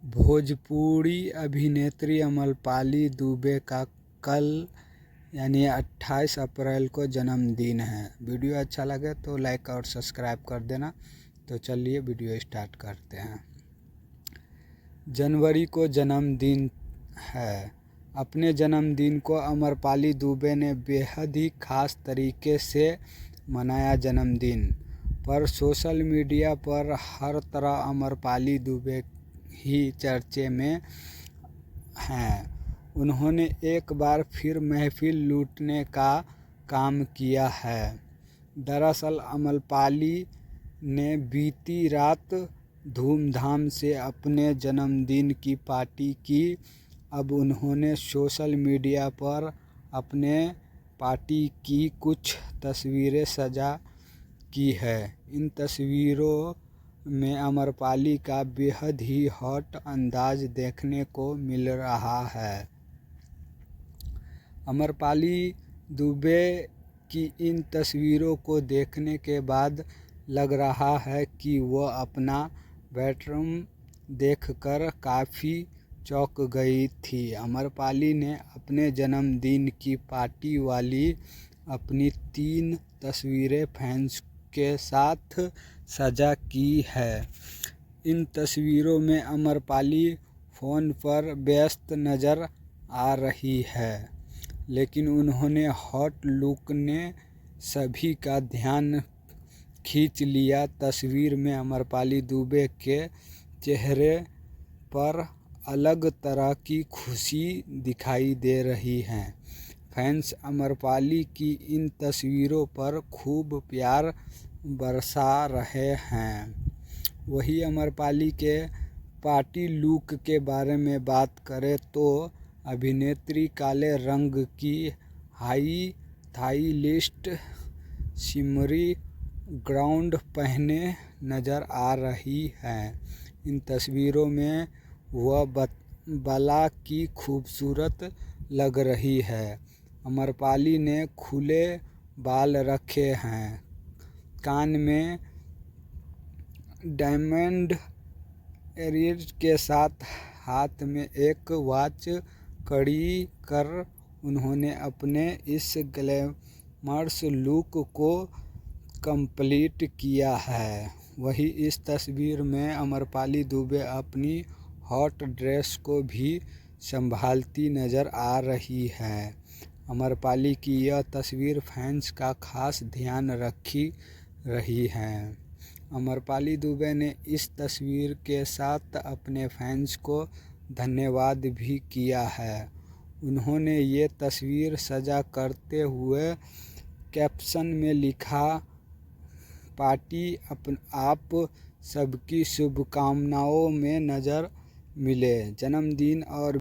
भोजपुरी अभिनेत्री अमरपाली दुबे का कल यानी 28 अप्रैल को जन्मदिन है। वीडियो अच्छा लगे तो लाइक और सब्सक्राइब कर देना। तो चलिए वीडियो स्टार्ट करते हैं। जनवरी को जन्मदिन है। अपने जन्मदिन को अमरपाली दुबे ने बेहद ही खास तरीके से मनाया। जन्मदिन पर सोशल मीडिया पर हर तरह अमरपाली दुबे ही चर्चे में हैं। उन्होंने एक बार फिर महफिल लूटने का काम किया है। दरअसल अमरपाली ने बीती रात धूमधाम से अपने जन्मदिन की पार्टी की। अब उन्होंने सोशल मीडिया पर अपने पार्टी की कुछ तस्वीरें साझा की है। इन तस्वीरों में अमरपाली का बेहद ही हॉट अंदाज देखने को मिल रहा है। अमरपाली दुबे की इन तस्वीरों को देखने के बाद लग रहा है कि वह अपना बेडरूम देखकर काफ़ी चौंक गई थी। अमरपाली ने अपने जन्मदिन की पार्टी वाली अपनी 3 तस्वीरें फैंस के साथ साझा की है। इन तस्वीरों में अमरपाली फ़ोन पर व्यस्त नज़र आ रही है, लेकिन उन्होंने हॉट लुक ने सभी का ध्यान खींच लिया। तस्वीर में अमरपाली दुबे के चेहरे पर अलग तरह की खुशी दिखाई दे रही है। फैंस अमरपाली की इन तस्वीरों पर खूब प्यार बरसा रहे हैं। वहीं अमरपाली के पार्टी लुक के बारे में बात करें तो अभिनेत्री काले रंग की हाई थाई लिस्ट शिमरी गाउन पहने नज़र आ रही हैं। इन तस्वीरों में वह बाला की खूबसूरत लग रही है। अमरपाली ने खुले बाल रखे हैं, कान में डायमंड इयररिंग्स के साथ हाथ में एक वॉच कड़ी कर उन्होंने अपने इस ग्लैमरस लुक को कंप्लीट किया है। वहीं इस तस्वीर में अमरपाली दुबे अपनी हॉट ड्रेस को भी संभालती नज़र आ रही हैं। अमरपाली की यह तस्वीर फैंस का खास ध्यान रखी रही है। अमरपाली दुबे ने इस तस्वीर के साथ अपने फैंस को धन्यवाद भी किया है। उन्होंने ये तस्वीर साझा करते हुए कैप्शन में लिखा, पार्टी आप सबकी शुभकामनाओं में नज़र मिले। जन्मदिन और